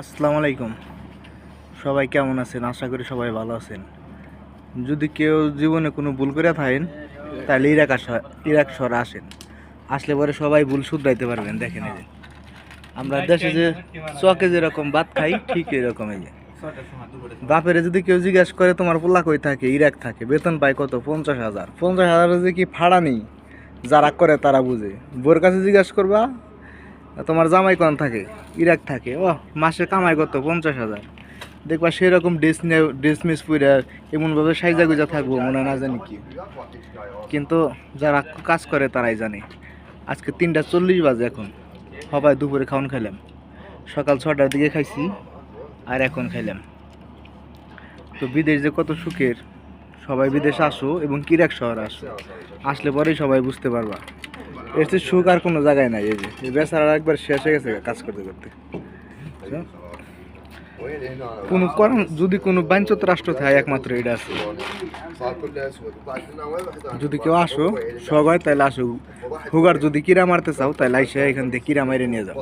আসসালামু আলাইকুম। সবাই কেমন আছেন? আশা করি সবাই ভালো আছেন। যদি কেউ জীবনে কোনো ভুল করে থাকেন তাহলে ইরাক শহরে আসেন। আসলে পরে সবাই ভুল শুধরাইতে পারবেন। দেখেন এই যে আমরা দেশে যে চকে যেরকম ভাত খাই ঠিক এরকম এই যে বাপেরে যদি কেউ জিজ্ঞাসা করে তোমার পোলা কই থাকে, ইরাক থাকে, বেতন পায় কত, 50,000। 50,000 যে কি ফাড়া নেই, যারা করে তারা বুঝে। বোর কাছে জিজ্ঞাসা করবা তোমার জামাই কোন থাকে, ইরাক থাকে, ও মাসে কামাই কত, 50,000। দেখবা সেরকম ড্রেস মিস পরে এমনভাবে সাইজা গুজা থাকবো মনে না জানি কি। কিন্তু যারা কাজ করে তারাই জানে। আজকে 3:40 বাজে, এখন সবাই দুপুরে খাওয়ান খাইলাম। সকাল 6টার দিকে খাইছি আর এখন খাইলাম। তো বিদেশ যে কত সুখের, সবাই বিদেশে আসো এবং কিরাক শহরে আসো, আসলে পরেই সবাই বুঝতে পারবা এর চেয়ে সুখ আর কোনো জায়গায় নাই। এই যে বেচারা একবার শেষ হয়ে গেছে কাজ করতে করতে। কোনো যদি কোনো বাঞ্ছত রাষ্ট্র থাকে একমাত্র এটা আছে। যদি কেউ আসো সবাই তাহলে আসো, হুগার যদি কিরা মারতে চাও তাহলে আইসা এখান থেকে কিরা মাইরে নিয়ে যাও।